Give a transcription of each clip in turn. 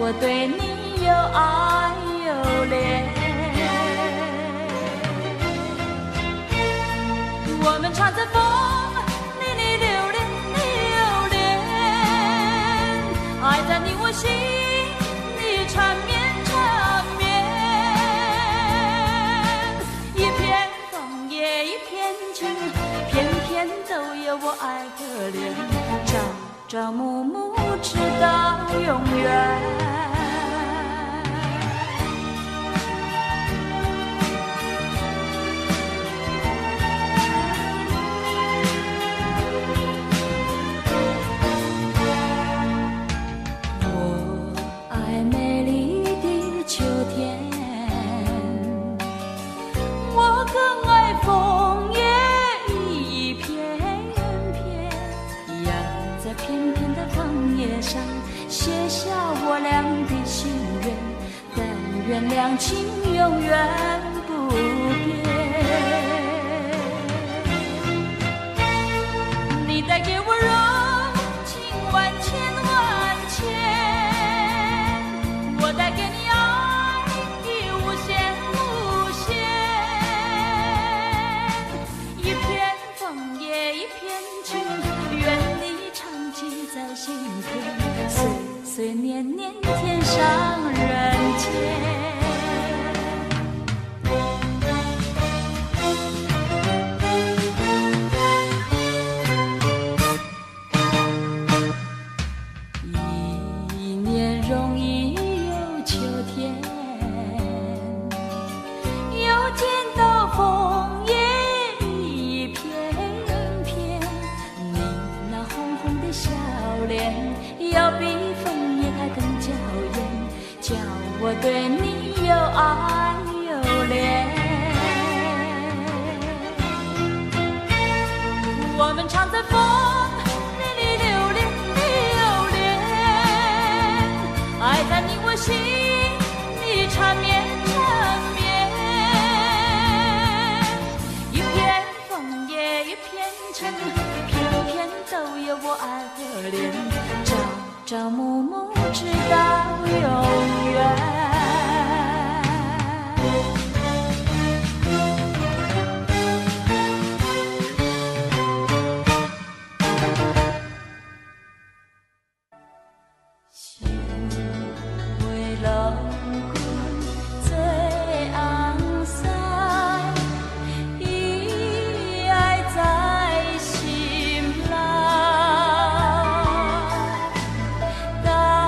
我对你又爱又怜。我们唱着风里里流连流连，爱在你我心里缠绵缠绵。一片枫叶一片情，片片都有我爱可怜，朝朝暮暮直到永远。愿两情永远不变。你带给我柔情万千万千，我带给你爱的无限无限。一片枫叶一片情，愿你长记在心田，岁岁年年天上人间。我对你又爱又怜，我们唱着风里里流连流连，爱在你我心里缠绵缠绵。一片枫叶一片情，片片都有我爱可怜，朝朝暮暮直到永远。大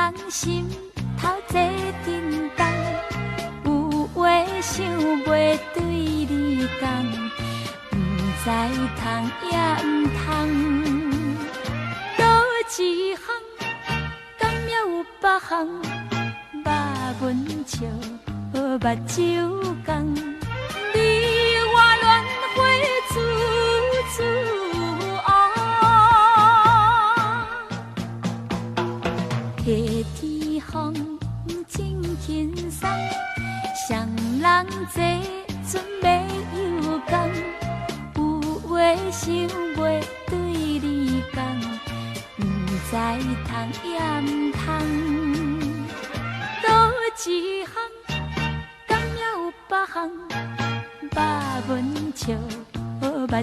人心头坐叮当，有话想袂对你讲，不知通也不通，倒一项，敢也有别项，肉文笑，目睭讲，你我恋花处处黑天风真轻松，双人坐船袂有讲，有话想袂对你讲，不知通也不通，倒一项，敢也有别项，肉文笑，目睭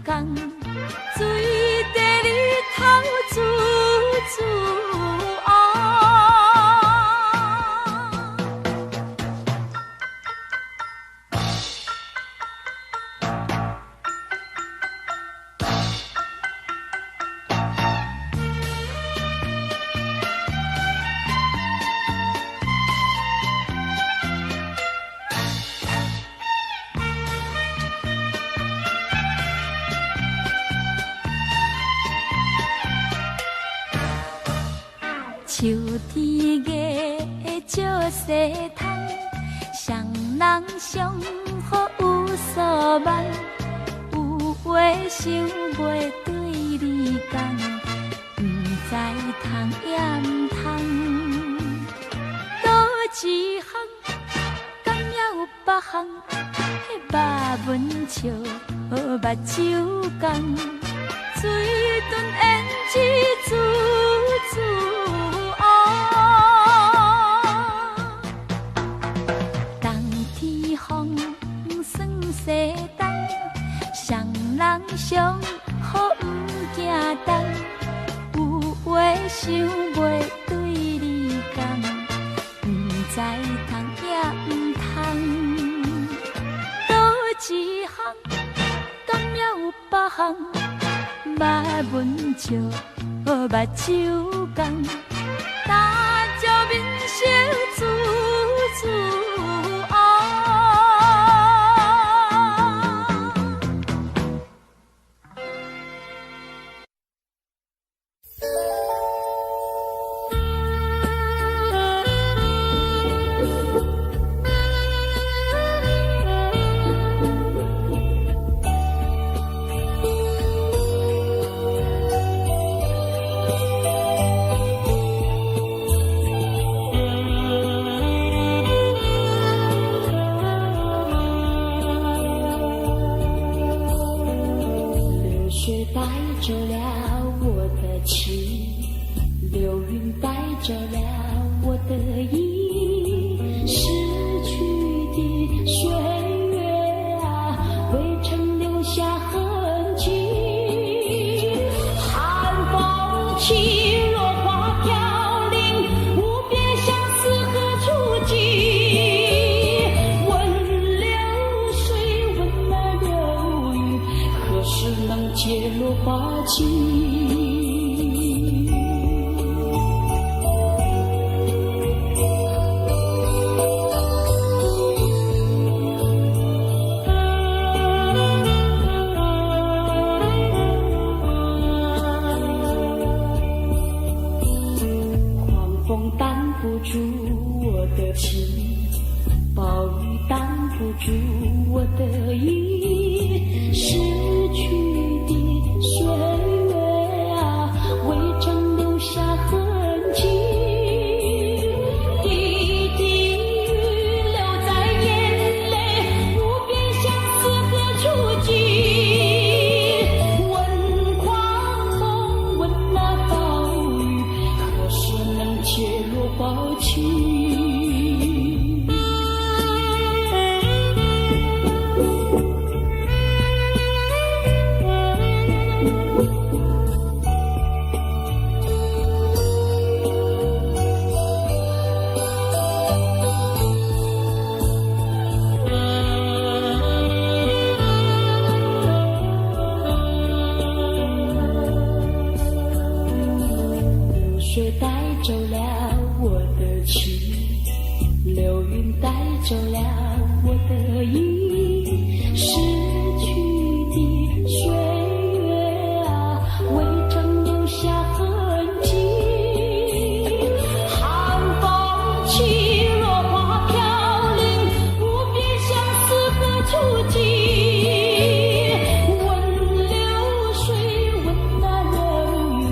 讲，水地里头处处秋天月照西窗，双人相好有所望，有话想袂对你讲，不知通也不通，倒一项，敢也有别项，肉文笑，目睭讲，水顿胭脂处处。西东，双人相好不惊动，有话想袂对你讲，不知通也不通，倒一项，敢也有别项，肉文笑，目睭讲，大招面笑处处。着了我的情，流云带着了我的意，逝去的岁月啊，未曾留下痕迹。寒风起，落花飘零，无边相思何处寄？问流水，问那流云，何时能解落花期？狂风挡不住我的情，暴雨挡不住我的意，逝去的岁月啊，未曾留下痕迹。滴滴雨流在眼泪，无边相思何处寄？问狂风，问那暴雨，何时能解落花期？走了我的意，逝去的岁月啊，未曾留下痕迹。寒风起，落花飘零，无边相思何处寄？问流水，问那人语，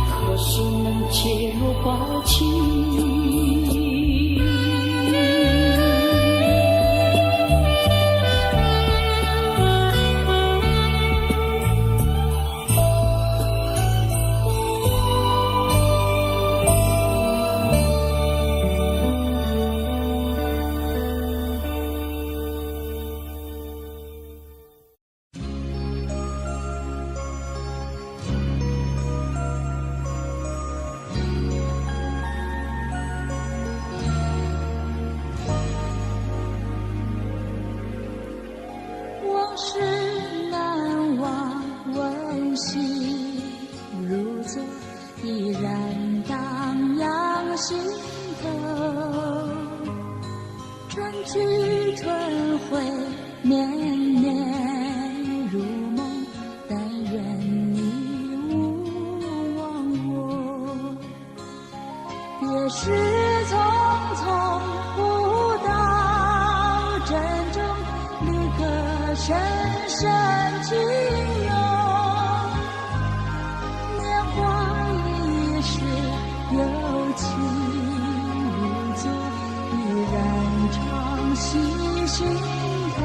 何时能解落花期？往事难忘，温馨如昨，依然荡漾心头。春去春回，绵绵如梦，但愿你勿忘我。别时匆匆，不到珍重，离合深深情浓。年华易逝，有情如昨，依然常系心头。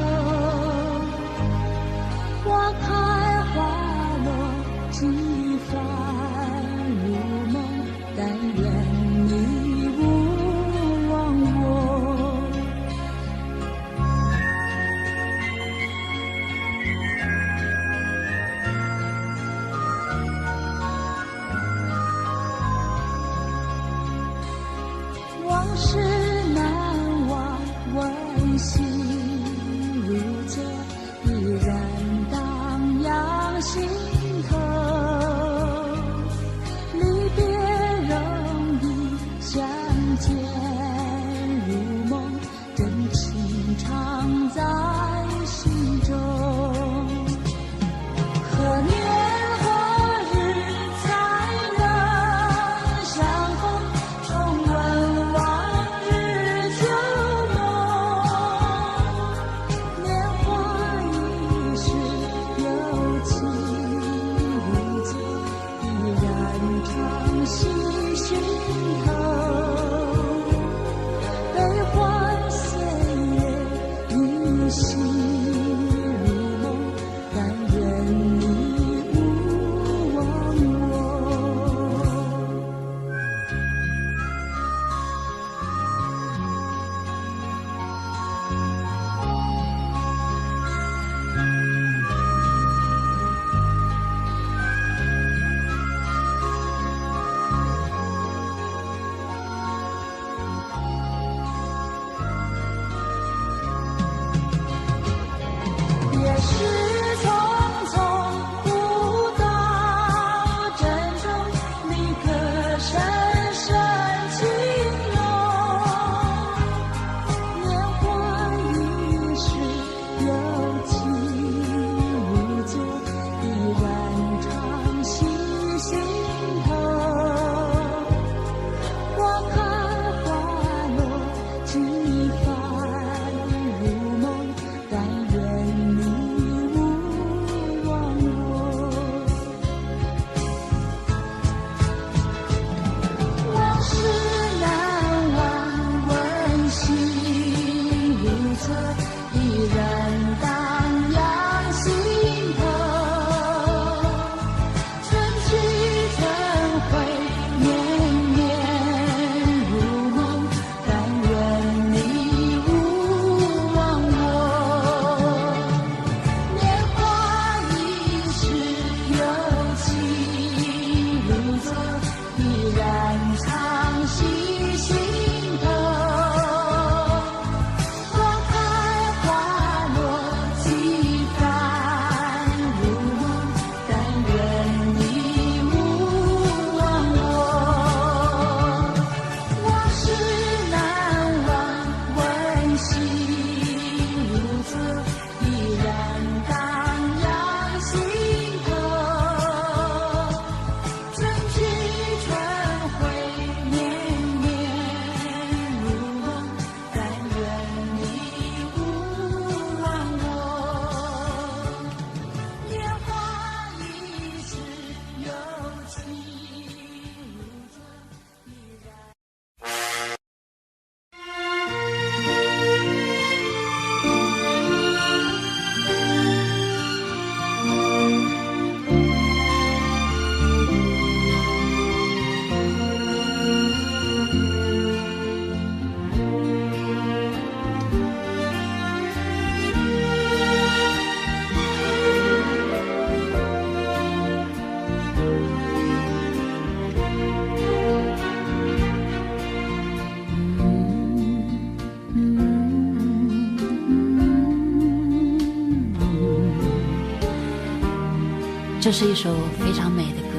这是一首非常美的歌，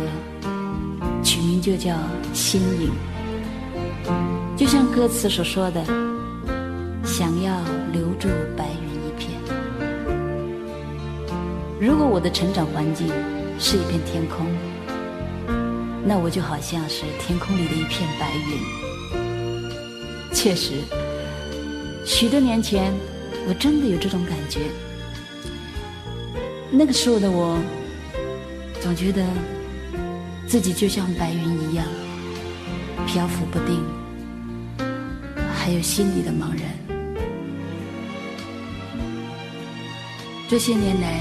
曲名就叫《心影》。就像歌词所说的，想要留住白云一片。如果我的成长环境是一片天空，那我就好像是天空里的一片白云。确实，许多年前我真的有这种感觉。那个时候的我总觉得自己就像白云一样漂浮不定，还有心里的茫然。这些年来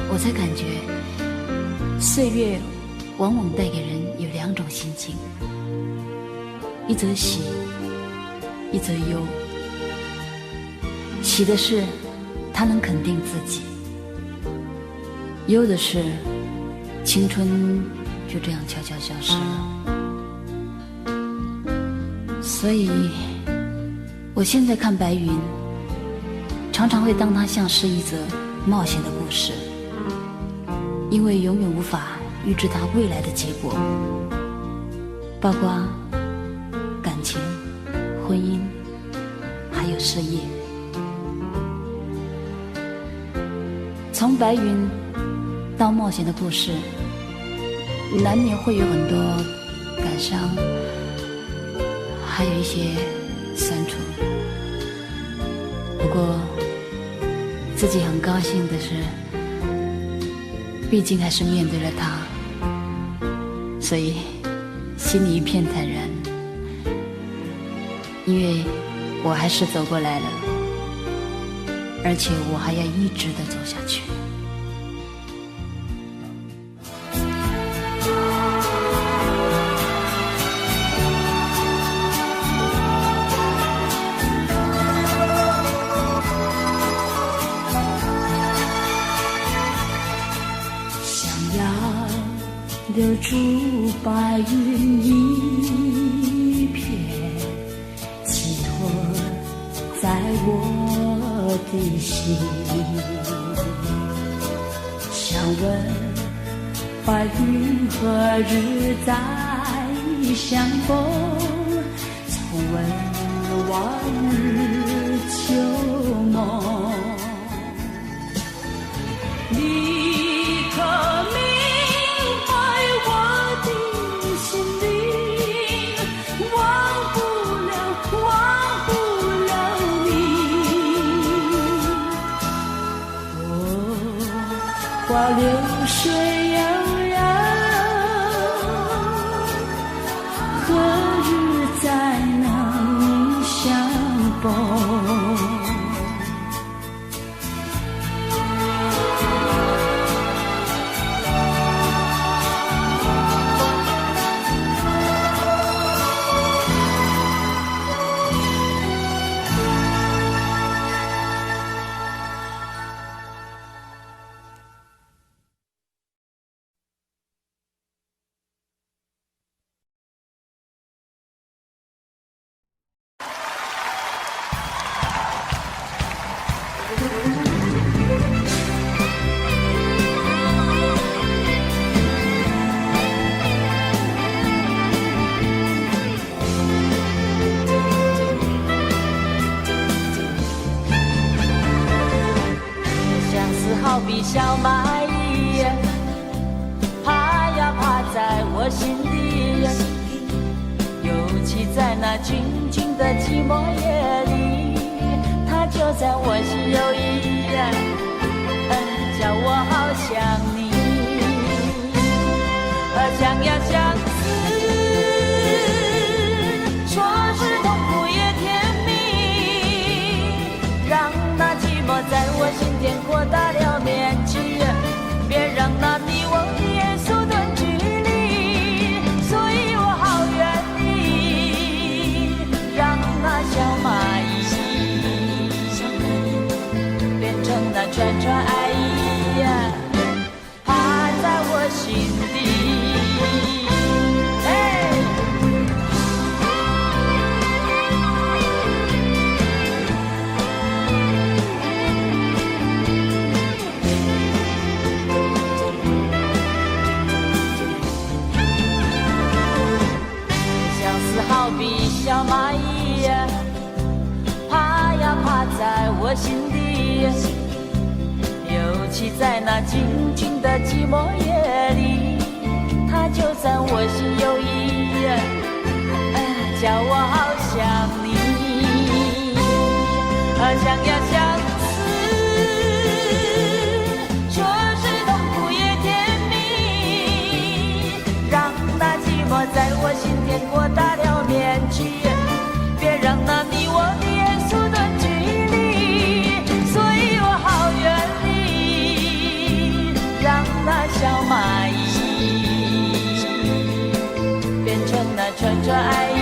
我才感觉岁月往往带给人有两种心情，一则喜，一则忧。喜的是它能肯定自己，忧的是青春就这样悄悄消失了。所以我现在看白云，常常会当它像是一则冒险的故事，因为永远无法预知它未来的结果，包括感情、婚姻还有事业。从白云到冒险的故事，难免会有很多感伤，还有一些酸楚。不过自己很高兴的是，毕竟还是面对了它，所以心里一片坦然，因为我还是走过来了，而且我还要一直的走下去。留住白云一片，寄托在我的心。想问白云何日再相逢？重温往日旧梦。你可明花流水悠然，何日再能相逢？好比小蚂蚁，爬呀爬在我心底，尤其在那静静的寂寞夜里，它就在我心有意，叫我好想你，想呀相思，说是痛苦也甜蜜，让那寂寞在我心田扩大了面积，别让那你我的眼缩短距离，所以我好愿意让那小蚂蚁变成那串串爱意，爬在我心底。我心底，尤其在那静静的寂寞夜里，它就在我心有意，叫我好想你，想呀相思，说是痛苦也甜蜜，让那寂寞在我心田扩大了面积，别让那你我的眼缩短距离，所以我好愿意让那小蚂蚁变成那串串爱意，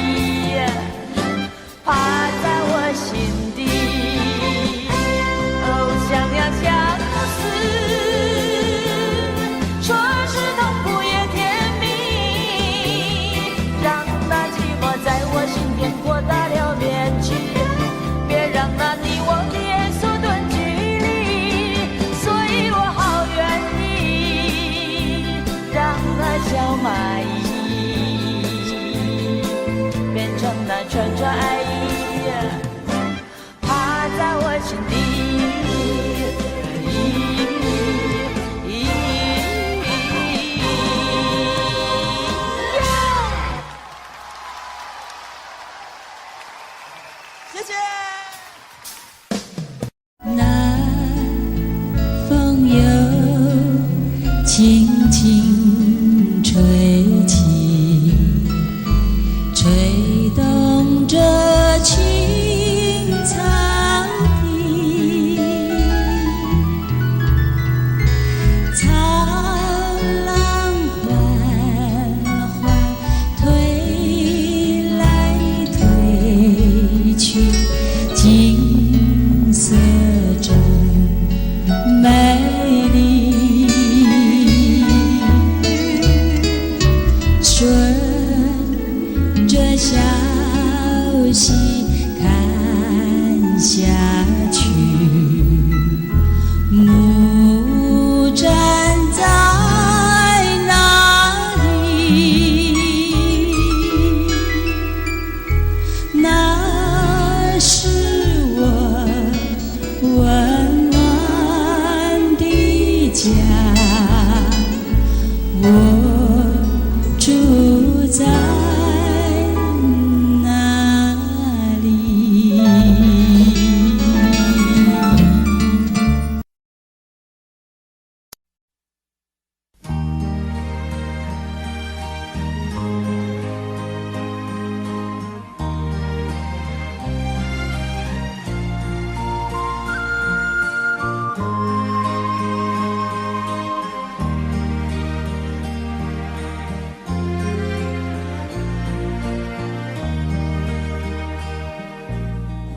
趴在我心底，想呀相思，说是痛苦也甜蜜，让那寂寞在我心田扩大了面积，别让那你我的眼缩短距离，所以我好愿意让那小蚂蚁变成那串串爱意，趴在我心底。谢谢。南风又轻轻吹起，吹动着青草地，草浪缓缓推来推去，景色真美丽，顺着小溪看下去，木站在那里，那是我温暖的家，我住在那里。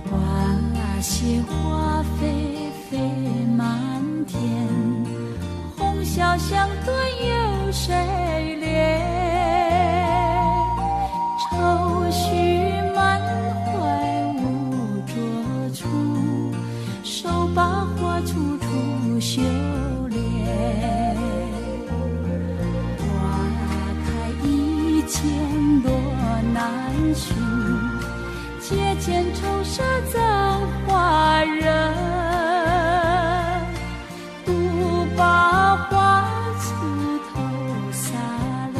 花谢花飞飞满天，红消香断有谁怜？愁绪满怀无着处，手把花处处修炼。花开一千落难寻，借剑愁杀造化人，独把花刺头洒泪，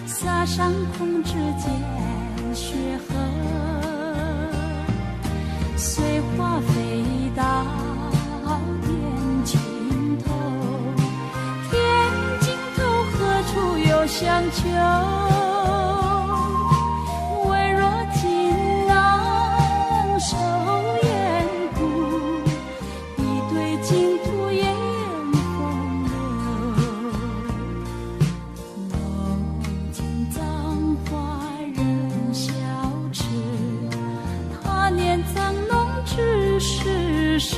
洒上空之间血痕，随花飞到天尽头，天尽头何处有相求？手烟故，一对净土烟风流。梦见葬花人笑痴，他年藏弄知是谁？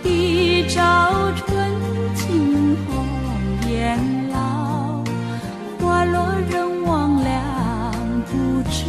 一朝春尽红颜老，花落人亡两不知。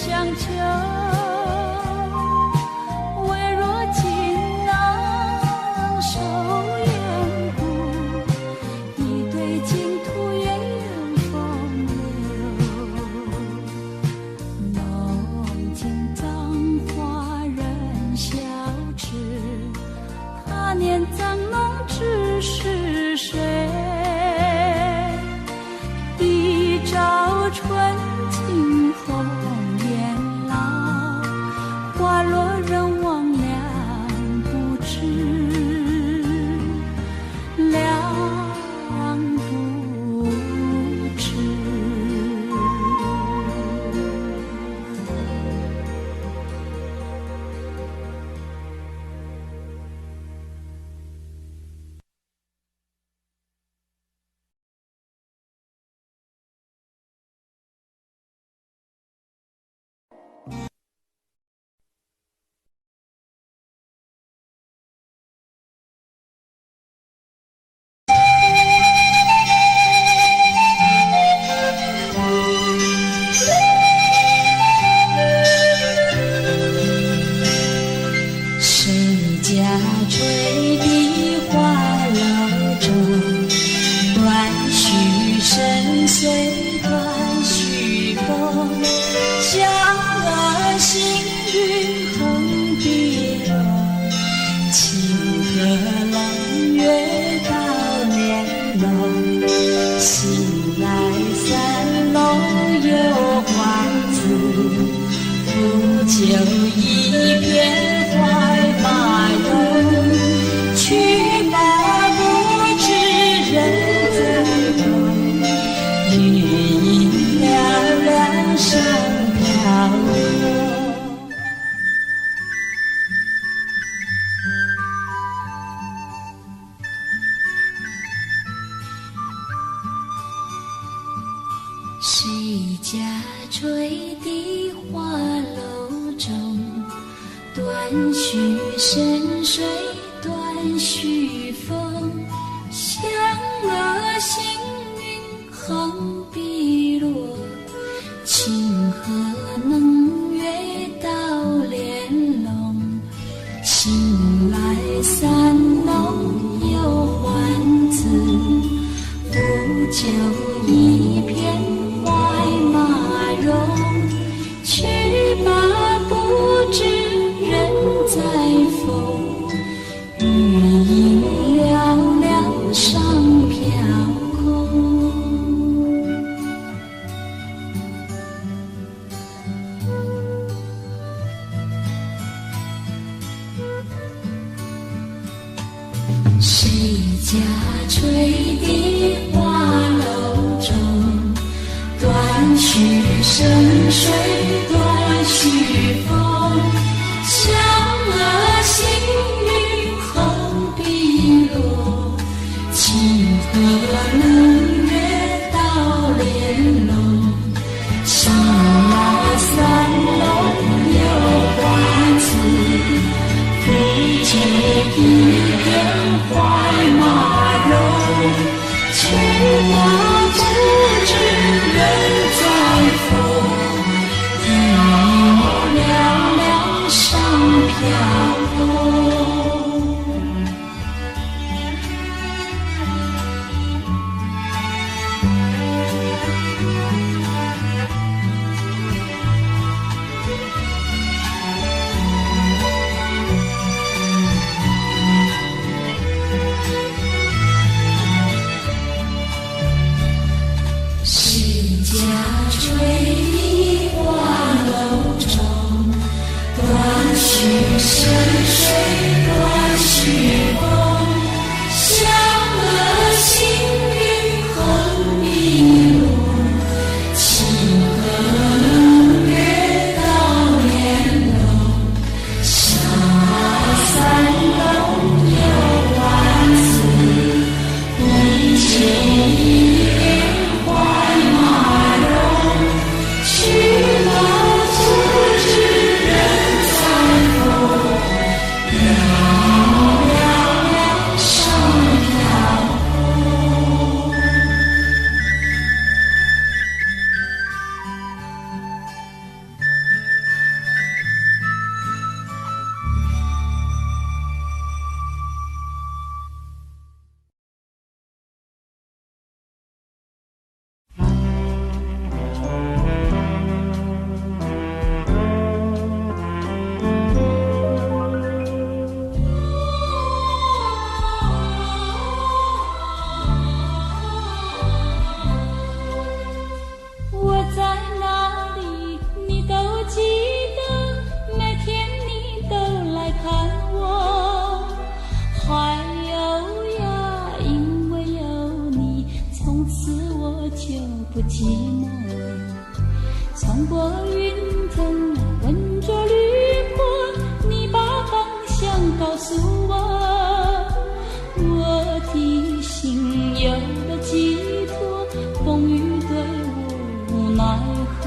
相求，唯若锦囊收眼骨，一对净土也有风流。浓情葬花人笑痴，他年藏弄知是谁？一朝春尽红颜老，花落人亡两不知，两不知。谁家吹笛花楼中，断续深邃断续风。嫦娥行云横碧落，清河朗月到帘笼。醒来三楼有花子，不久一片怀马容。去吧不知人在东，月影凉凉上飘落。谁家吹笛花楼中，断续深水断续风。嫦娥行云横碧落，清河能月到帘笼。醒来三楼有欢子，不久一片怀马容。去吧不知人在风，月影凉凉上飘空。谁家吹笛花楼中，断续深水断续风。嫦娥行云横碧落，清河能月到帘笼。醒来三楼有花子，不久一片怀马容。去吧不知人在风，月影凉穿过云层，闻着绿波，你把方向告诉我，我的心有了寄托，风雨对我无奈何。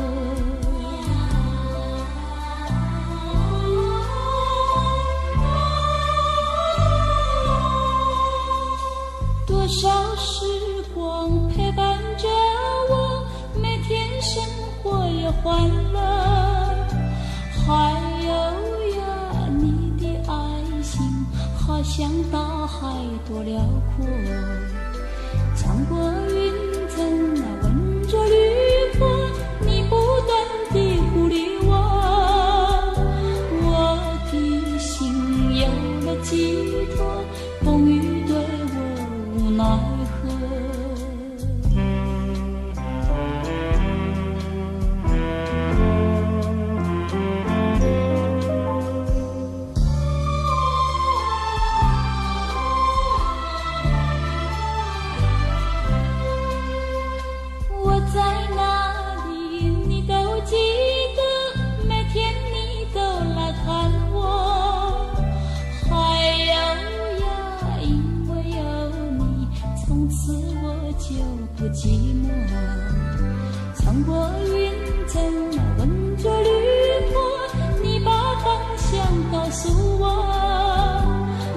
多少时光陪伴着我，每天生活也欢乐，还有呀，你的爱心好像大海多辽阔，穿过云层，闻着绿波，你不断地鼓励我，我的心有了寄托，风雨对我无奈何。我在哪里你都记得，每天你都来看我，还有呀，因为有你，从此我就不寂寞。穿过云层，闻着绿波，你把方向告诉我，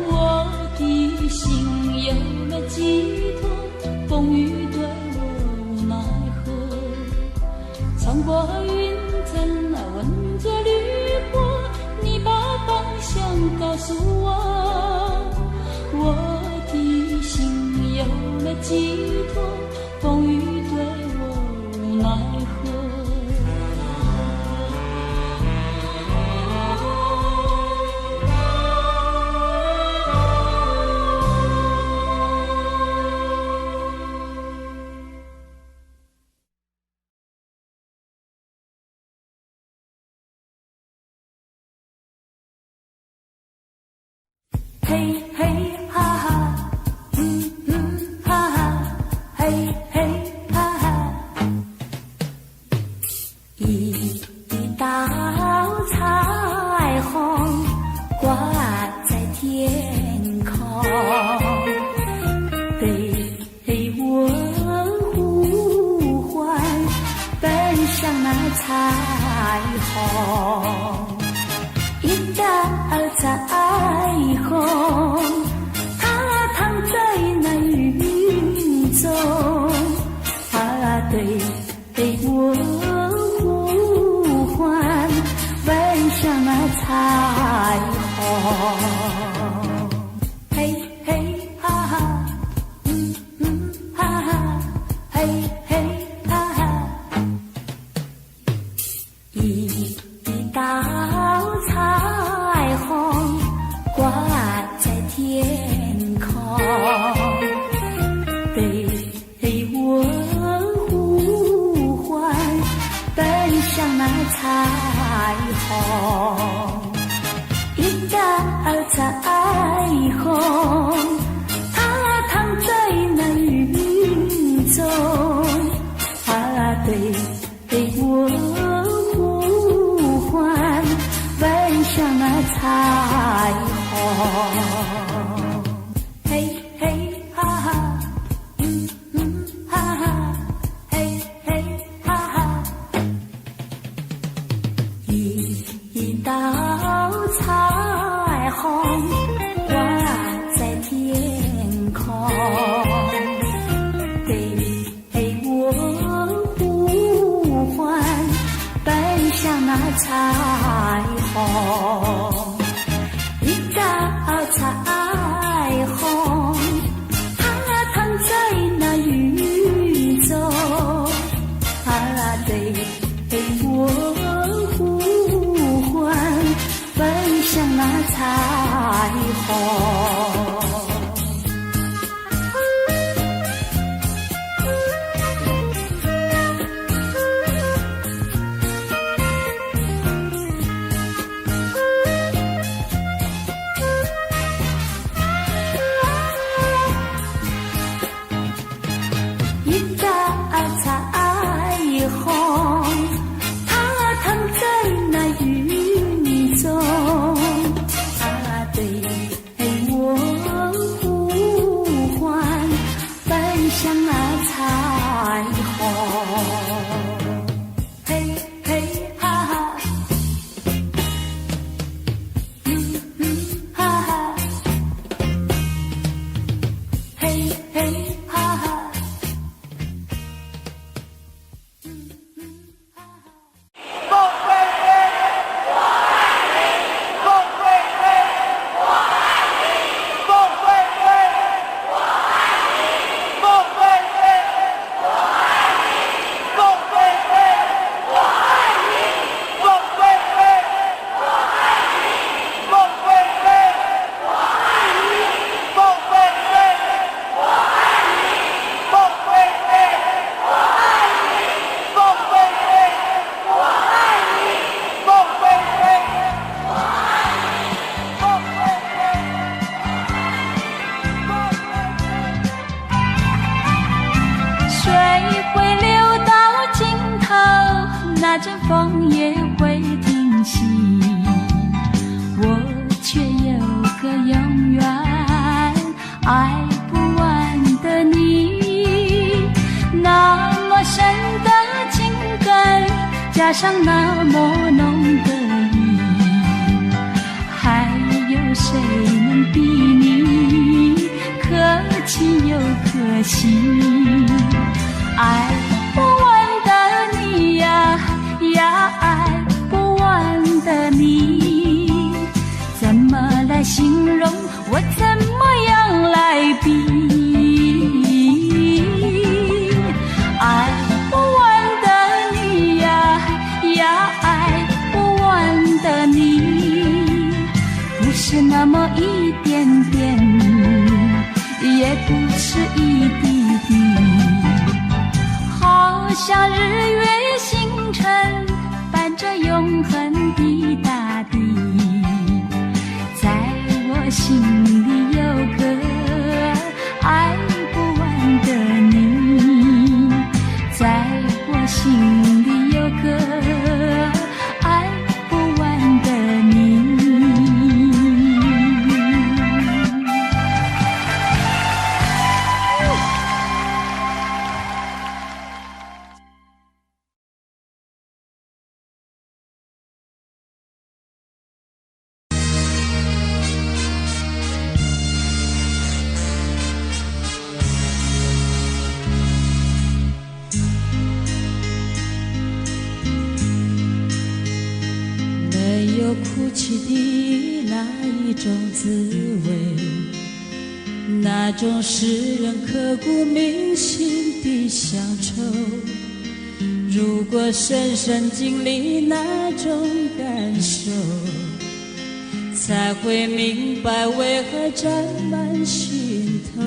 我的心有了寄托，风雨对我无奈何。穿过云层，闻着绿波，你把方向告诉我，我的心有了寄托，风雨对我无奈何。嘿嘿哈哈，哈哈，嘿嘿哈哈，一道彩虹挂在天空，对我呼唤，奔向那彩虹。一道彩虹，它躺在那云中，它对我呼唤，奔向那彩虹。嘿嘿哈哈，哈哈，嘿嘿哈哈，一道彩虹挂在天空，对我呼唤，奔向那彩虹。一道彩虹，它躺在那云中，它对我呼唤，奔向那彩虹。嘿嘿哈哈，哈哈，嘿嘿哈哈，一道彩虹挂在天空，对我呼唤，奔向那彩虹。一道彩虹，它躺在那云中，它对我呼唤，奔向那彩虹。嘿嘿哈哈，哈哈，嘿嘿哈哈。那阵风也会停息，我却有个永远爱不完的你。那么深的情感，加上那么浓的意，还有谁能比你可亲又可惜？爱不完的你呀，爱不完的你，怎么来形容？我怎么样来比？爱不完的你呀，爱不完的你，不是那么一点点，也不是一滴滴，好像日月星辰伴着永恒的大地，在我心里有个爱不完的你，在我心里有个爱不完的你。没有哭泣的那一种滋味，那种使人刻骨铭心的乡愁，如果深深经历那种感受，才会明白为何沾满心头。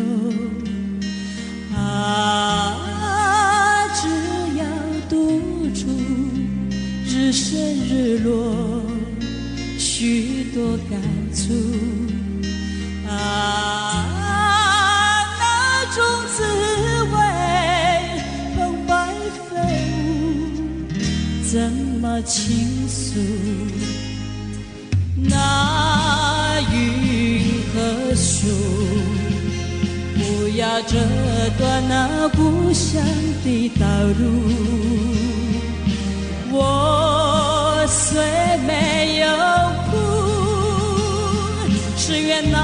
只要独处日升日落，许多感触那种滋味澎湃飞舞，怎么倾诉？那云和树，不要折断那故乡的道路。我虽没有哭，只愿那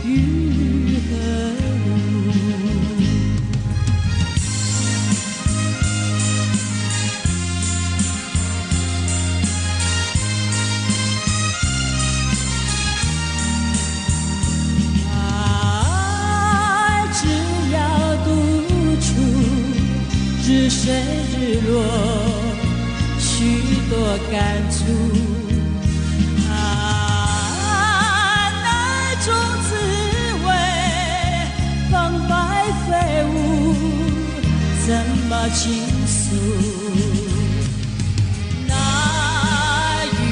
雨和露只要独处日升日落，许多感触那种滋味澎湃飞舞，怎么倾诉？那云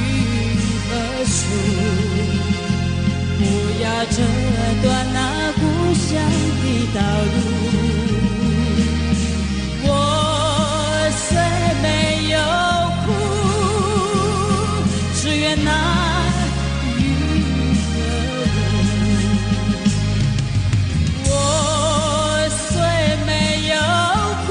和树，不要折断那故乡的道路。我虽没有哭，只愿那雨和露。我虽没有哭，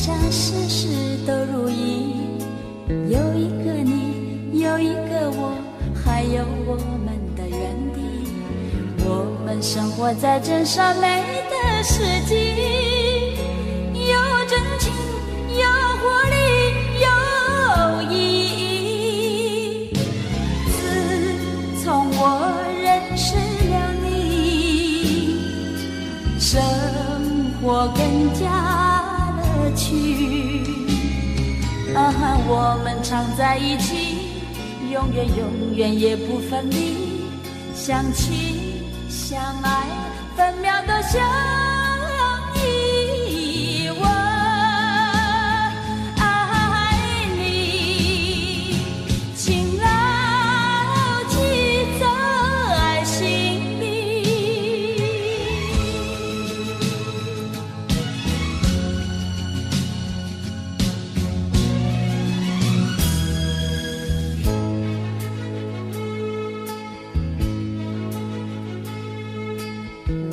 上事事都如意，有一个你，有一个我，还有我们的原地。我们生活在真善美的世纪，有真情，有活力，有意义。自从我认识了你，生活更加乐趣。我们常在一起，永远永远也不分离，相亲相爱，分秒都相依。我爱你，请牢记在心里。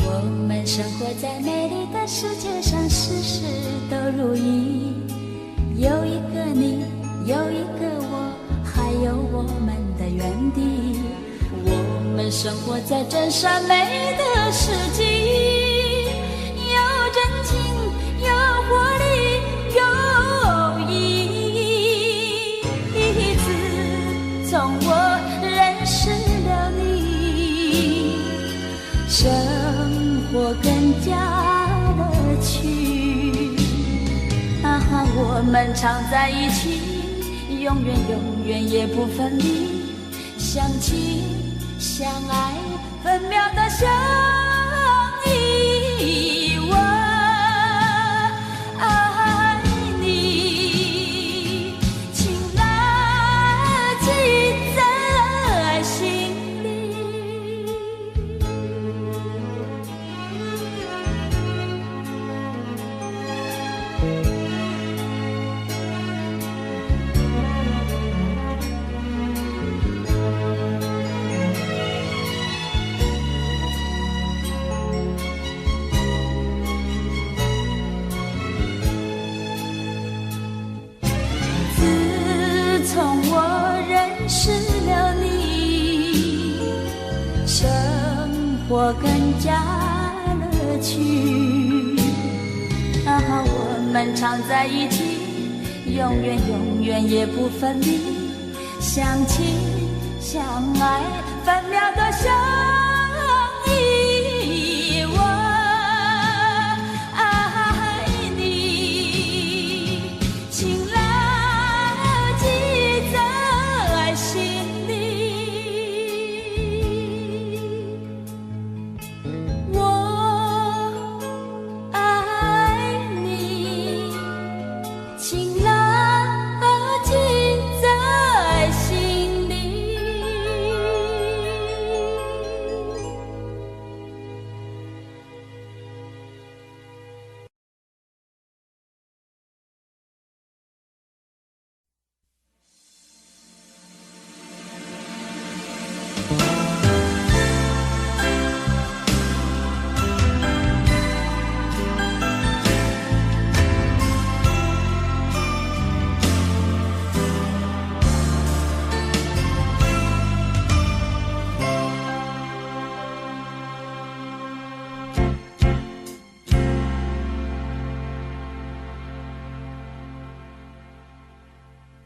我们生活在美丽的世界上，事事都如意，有一个你，有一个我，还有我们的原地。我们生活在真善美的世纪，有真情，有活力，有意义。自从我认识了你，生活更加乐趣。我们常在一起，永远永远也不分离，相亲相爱，分秒的相依。我爱你，请牢记在心里。自从我认识了你，生活更加乐趣。我们常在一起，永远永远也不分离，相亲相爱，分秒都相依。我爱你，请牢记在心里。我爱你，请牢记在心里。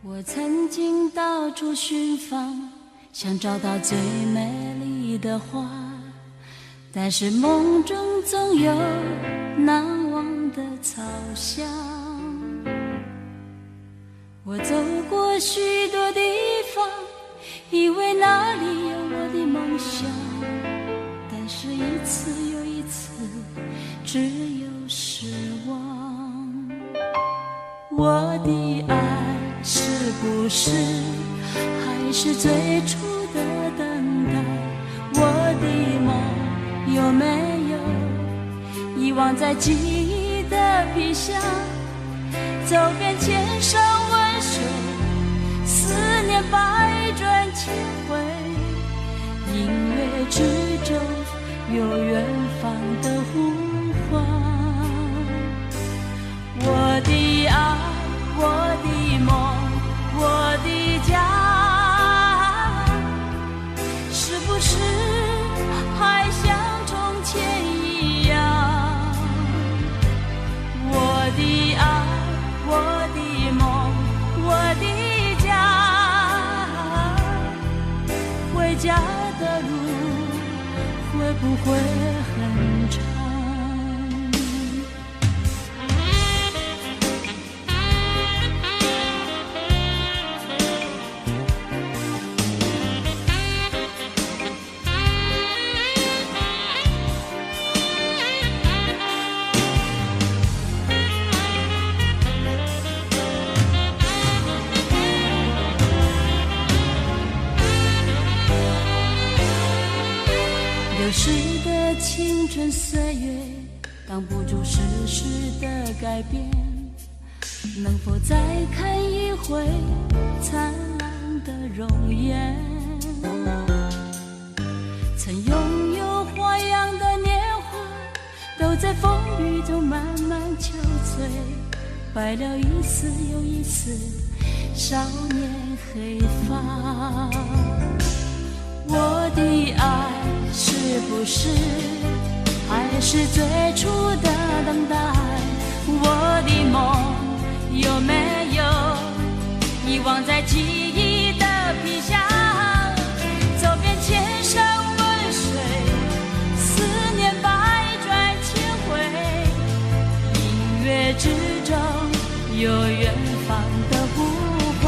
我曾经到处寻访，想找到最美丽的花，但是梦中总有难忘的草香。我走过许多地方，以为那里有我的梦想，但是一次又一次，只有失望。我的爱是不是还是最初的等待？我的梦有没有遗忘在记忆的皮箱？走遍千山万水，思念百转千回，音乐之中有远方的呼唤。我的爱不会很长。流逝的青春岁月，挡不住世事的改变。能否再看一回灿烂的容颜？曾拥有花样的年华，都在风雨中慢慢憔悴，白了一丝又一丝少年黑发。我的爱是不是还是最初的等待？我的梦有没有遗忘在记忆的皮箱？走遍千山万水，思念百转千回，音乐之中有远方的呼唤。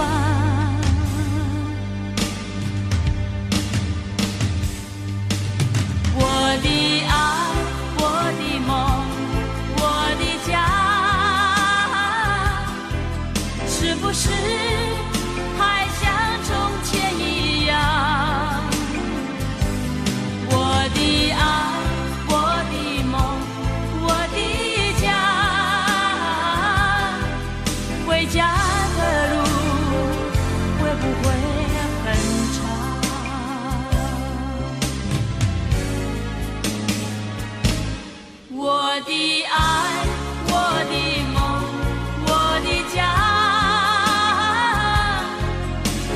我的爱，我的梦，我的家，是不是还像从前一样？我的爱，我的梦，我的家，回家的路会不会很长？我的爱，我的梦，我的家，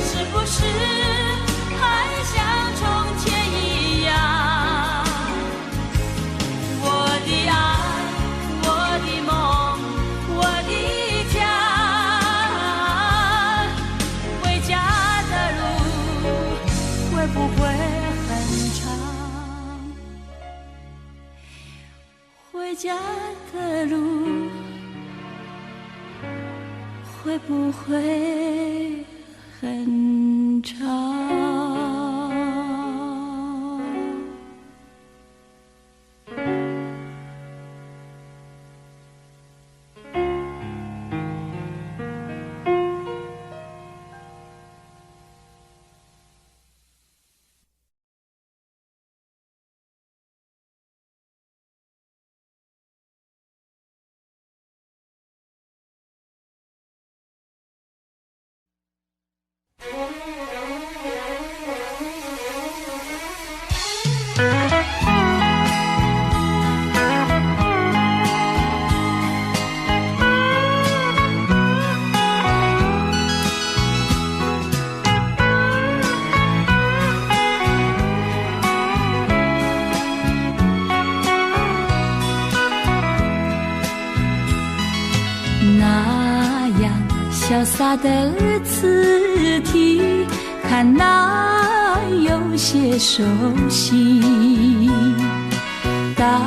是不是还像从前一样？我的爱，我的梦，我的家，回家的路会不会很长？回家的路会不会很长？那样潇洒的字体，看来有些熟悉。打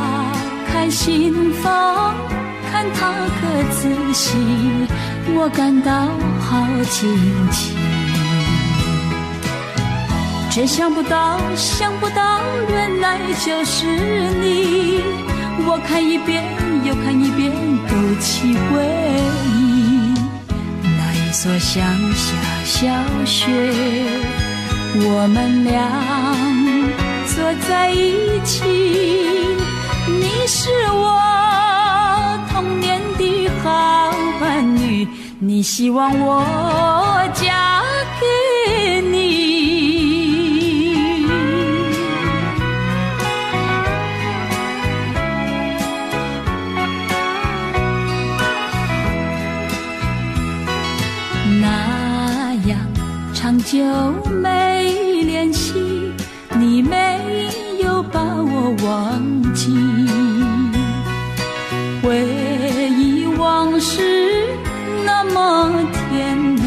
开心房，看它可仔细，我感到好惊奇。却想不到，原来就是你。我看一遍又看一遍，勾起回忆。那一所乡下小学，我们俩坐在一起。你是我童年的好伴侣，你希望我嫁给你。长久没联系，你没有把我忘记。回忆往事那么甜蜜，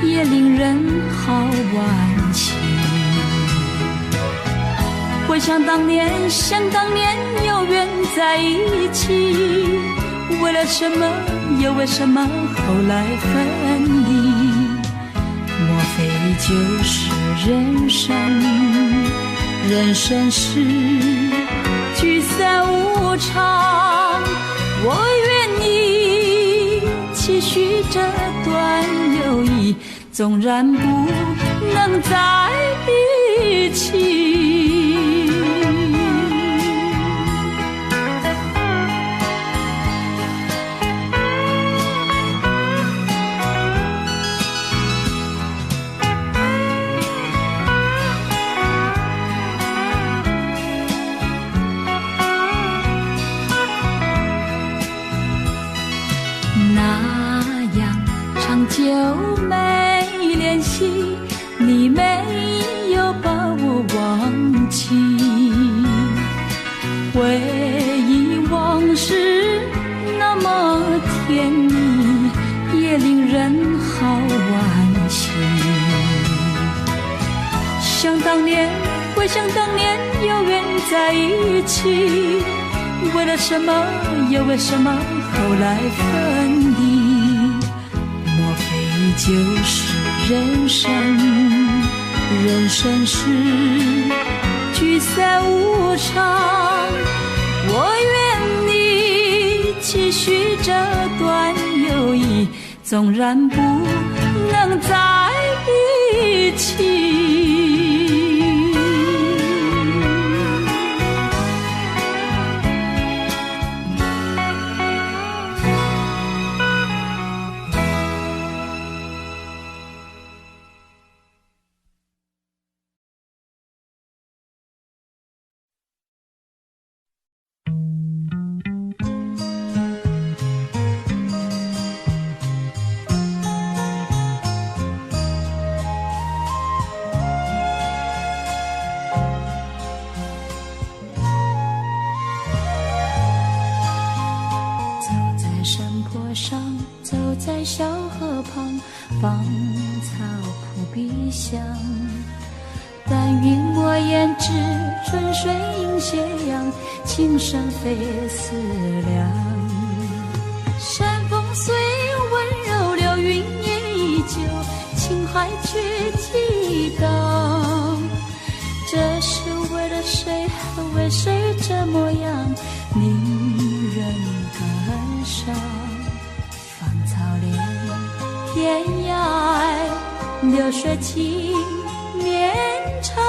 也令人好惋惜。回想当年，想当年有缘在一起，为了什么又为什么后来分离？莫非就是人生？人生是聚散无常，我愿意期许这段友谊，纵然不能在一起。久没联系，你没有把我忘记，回忆往事那么甜蜜，也令人好惋惜。想当年，回想当年有缘在一起，为了什么又为什么后来分离？就是人生，人生是聚散无常，我愿你期许这段友谊，纵然不能在一起。小河旁，芳草扑鼻香。但愿我胭脂春水映斜阳，情深非思量。山风虽温柔，流云也依旧，情海却激荡。这是为了谁，为谁这模样，令人感伤。天涯流水情绵长，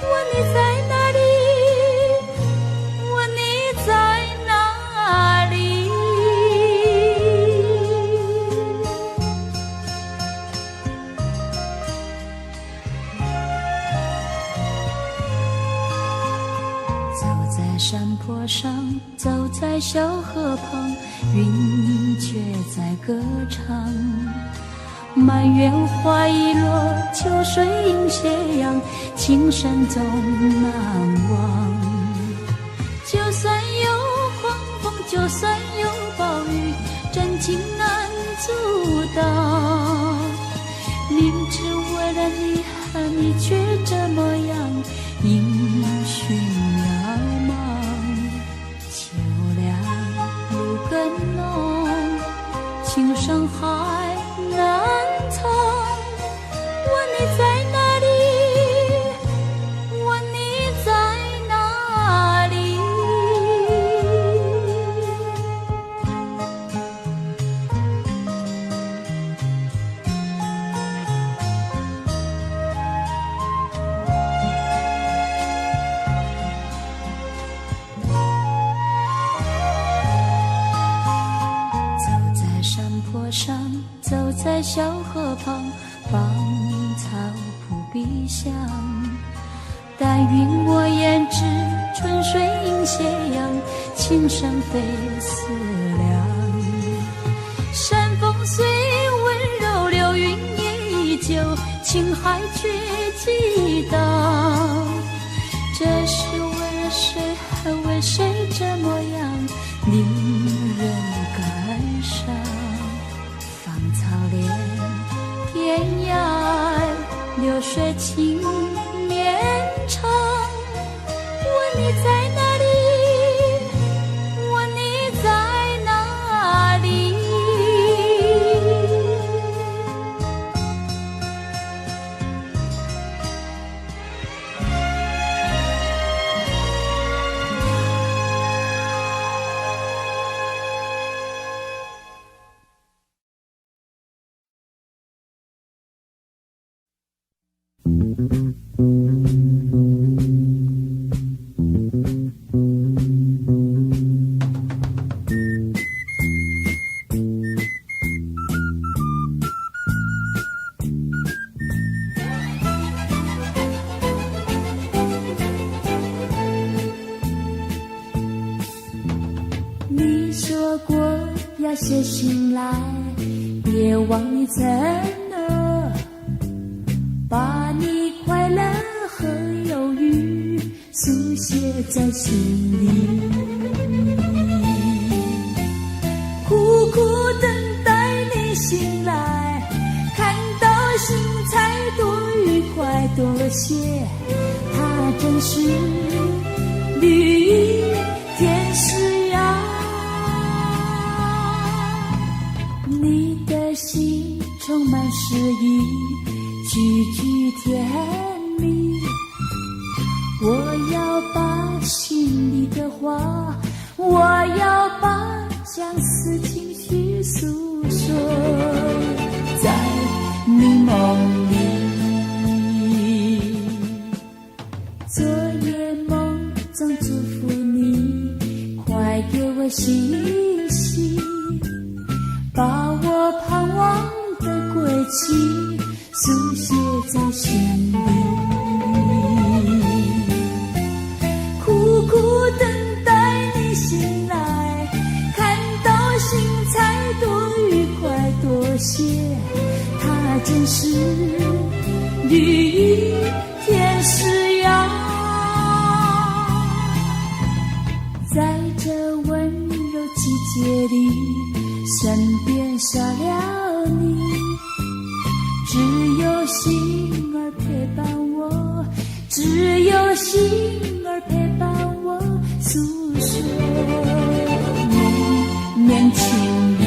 问你在哪里？问你在哪里？走在山坡上，走在小河旁，云却在歌唱。满园花已落，秋水映斜阳，情深总难忘。就算有狂风，就算有暴雨，真情难阻挡。明知为了你和你却这么样，音讯渺茫。秋凉露更浓，情深海难藏。问你在哪里？问你在哪里？走在山坡上，走在小河旁，芳草扑鼻香。但愿我胭脂春水映斜阳，情深非思量。山风虽温柔，流云也依旧，情海却激荡。这是为了谁，还为谁这模样，令人感伤。芳草连天涯，流水情绵长。你说过要写信来，别忘你承诺，把你快乐和忧郁书写在心里，苦苦等待你醒来，看到心才多愉快多些，它真是绿意天使呀。你的心充满诗意，句句甜蜜，我要把心里的话，我要把相思情绪诉说，在你梦里，昨夜梦中祝福你，快给我信息，把我盼望的归期书写在心里，苦苦等待你醒来，看到心才多愉快多些，它真是绿意天使呀。在这温柔季节里，身边少了你，只有心儿陪伴我，只有心儿陪伴我诉说年轻里。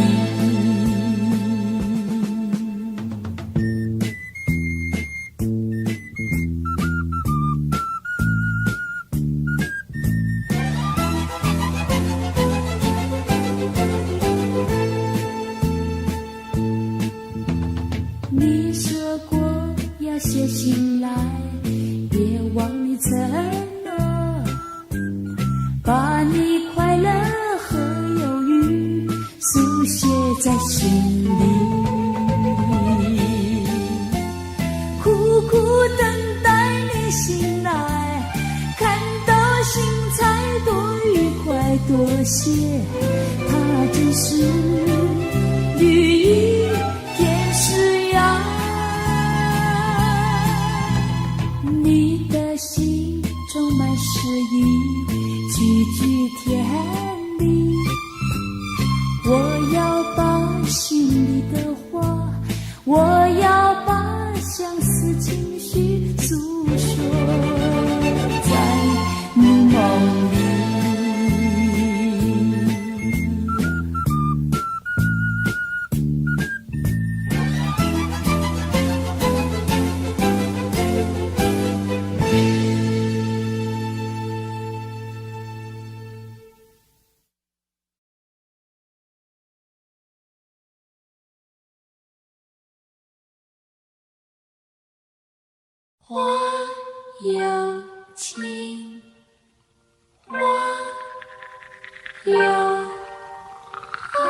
你说过要写信来，别忘你承诺，把你快乐和忧郁书写在心里，苦苦等待你醒来，看到心才多愉快多些，它真是绿意天使呀。你的心充满诗意，句句甜蜜，我要把心里的话，我要把相思情绪诉说，在你梦里。花有情，花有花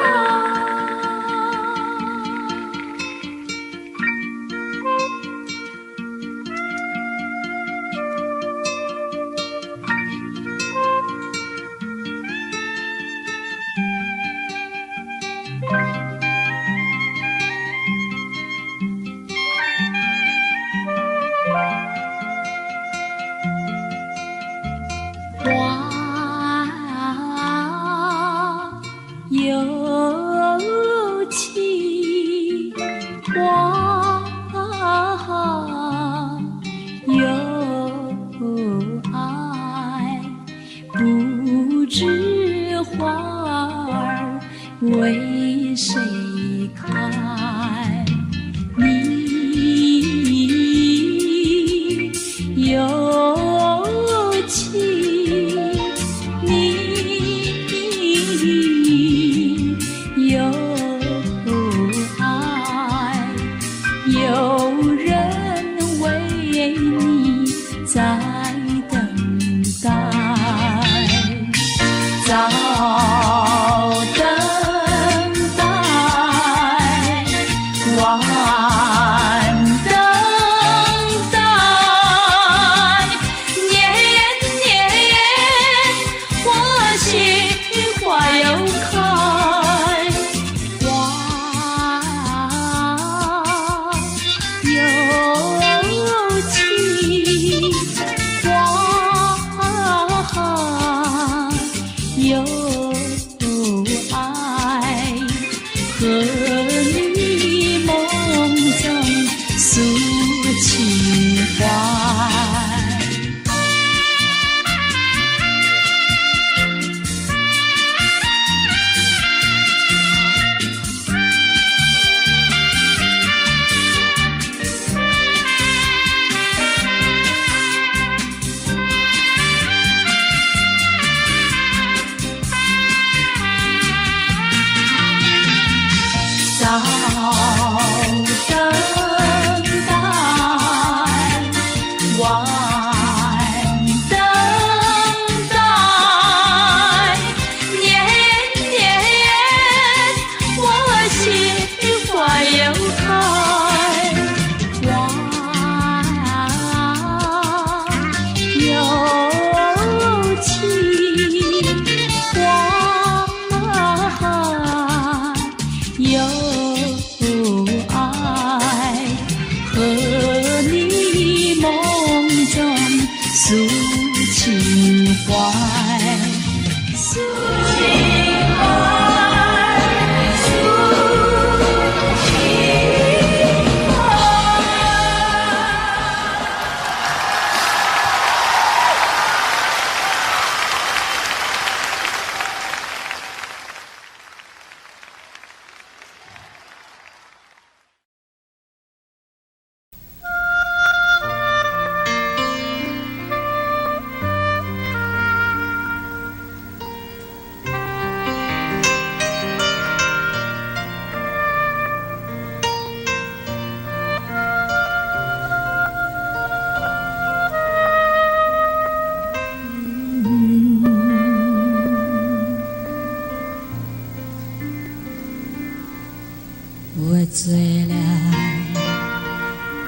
我醉了，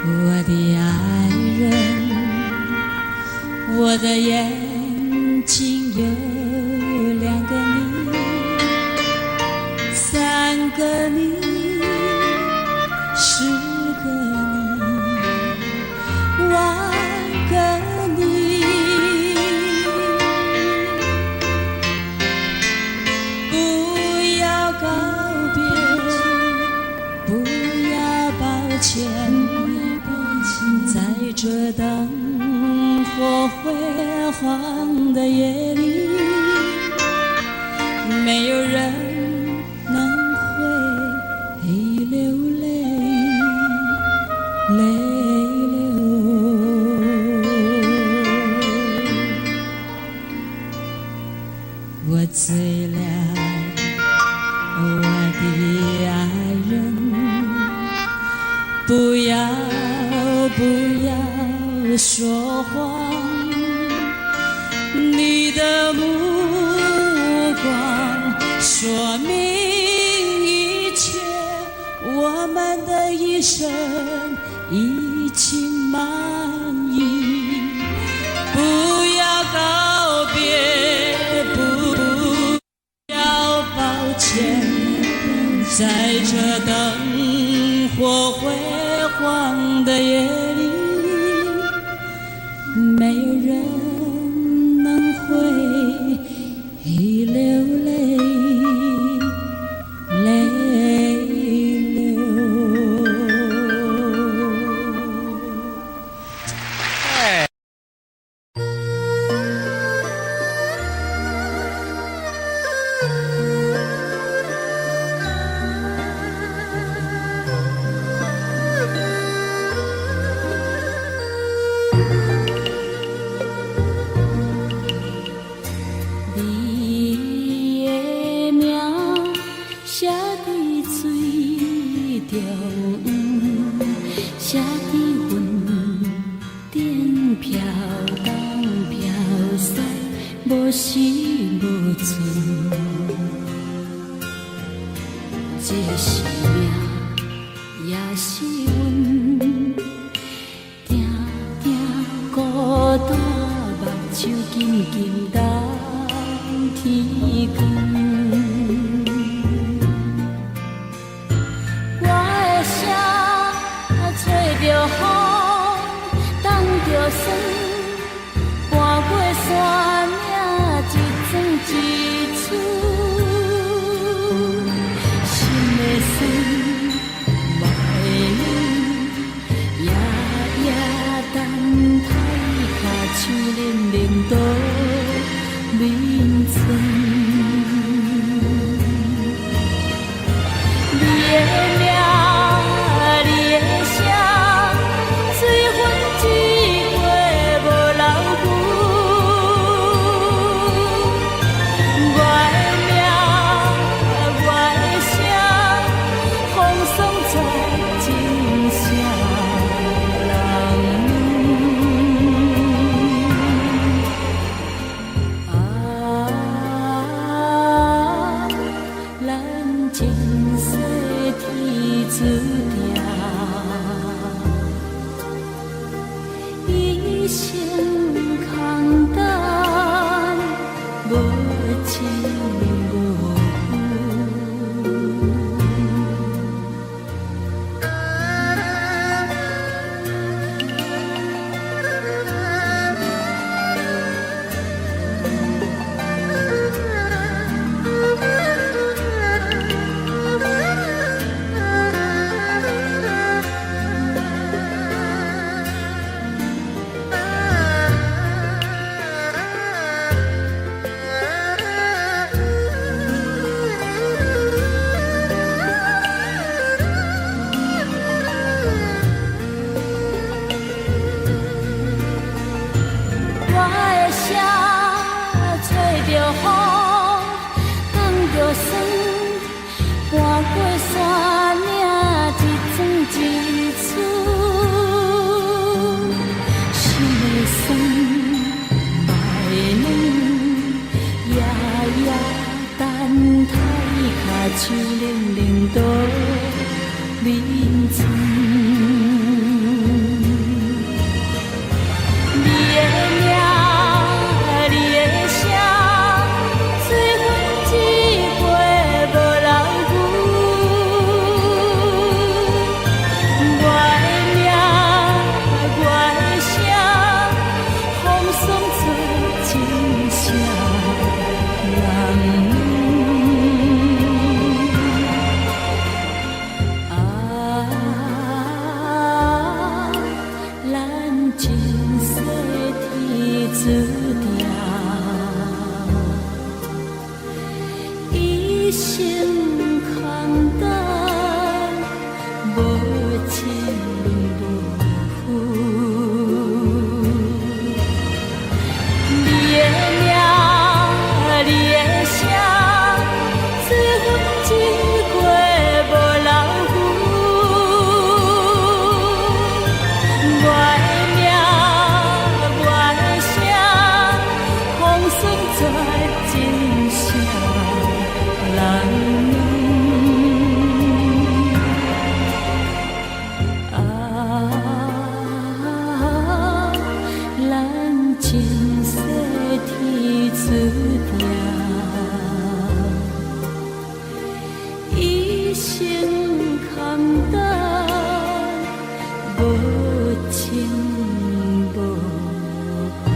我的爱人，我的眼睛有2个你，3个你，10个你，10000个你。不要告别，不要抱歉，在这灯火辉煌的夜里，没有人能会流泪，泪流。我醉了，我的爱人，不要说谎，你的目光说明一切，我们的一生已经满意。不要告别，不要抱歉，在这灯火辉煌的夜里，没有人能会流泪，泪流。写在云顶飘东飘西，无时无存。这是命，也是阮，定定孤单，目睭紧紧等天光。着风，挡着霜，搬过山岭，一桩一处，心的酸，目的泪，夜夜等待下手冷冷倒冷春。定，一生空等，无情无树冷冷都眠床，你的名，你的声，随风一过无人负。我的名，我的声，风霜做真声人。注定一生空等，无情无负。你的名，你的声，随风一过无人负。我的名。真声人咱前世天注定，一生空等，无情无负。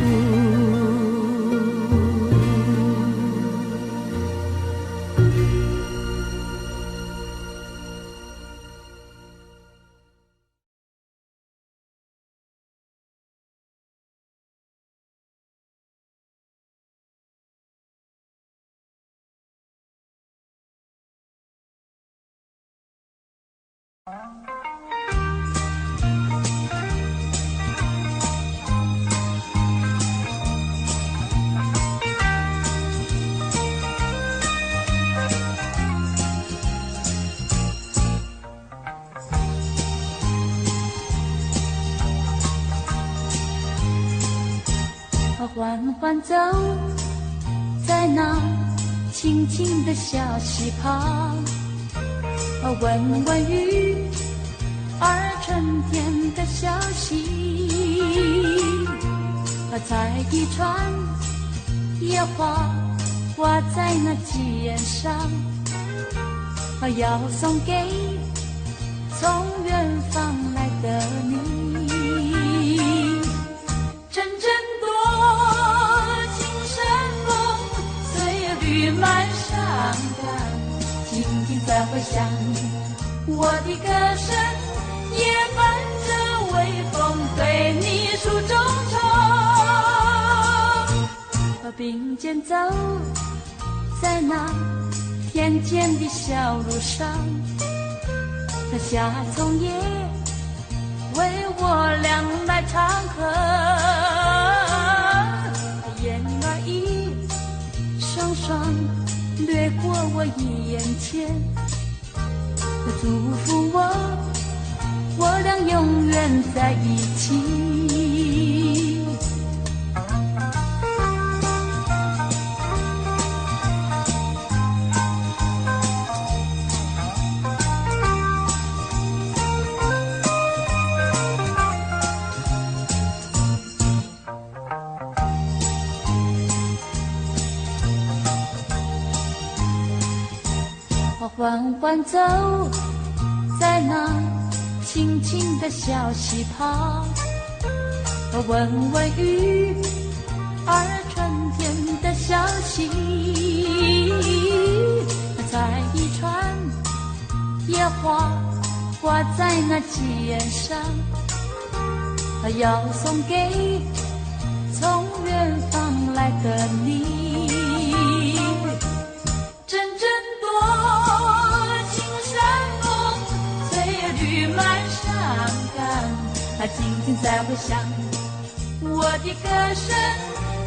缓缓走在那清静的小溪旁，闻闻雨儿春天的消息，采一串野花挂在那枝叶上，要送给从远方来的你。阵阵多情山风，岁月绿满山岗，静静在回响，我的歌声也伴着微风对你诉衷肠，并肩走在那田间的小路上，夏虫也为我俩来唱和，燕儿一双双掠过我眼前，祝福我俩永远在一起。缓缓走在那清清的小溪旁，闻闻鱼儿春天的消息，采一串野花挂在那肩上，要送给从远方来的你。阵阵多情山风吹绿满山岗，静静在回响，我的歌声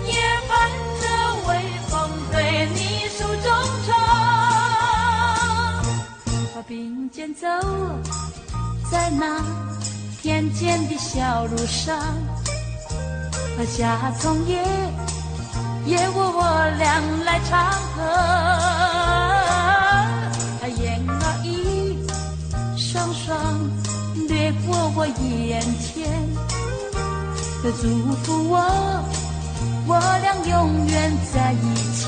也伴着微风对你诉衷肠，并肩走在那田间的小路上，夏虫也我俩来唱和，燕儿一双双掠过我眼前，祝福我俩永远在一起。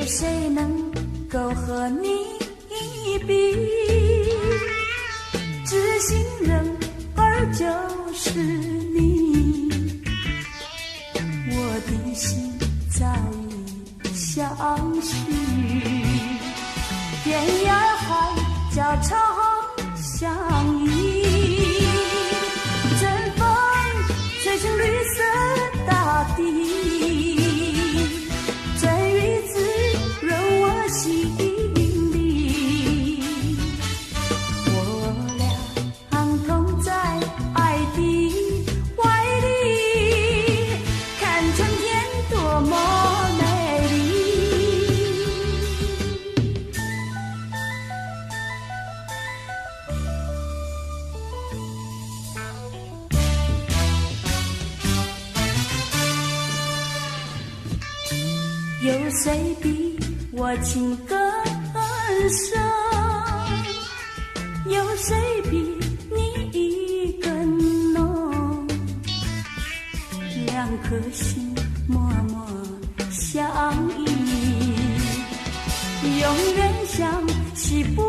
谁能够和你比？知心人儿就是你，我的心早已相许。天涯海角常相依，阵风吹醒绿色大地，真雨滋润我心里。我俩同在爱的怀里，看春天多么美丽。有谁比我情更深？有谁比你更浓？两颗心默默相依，永远相惜不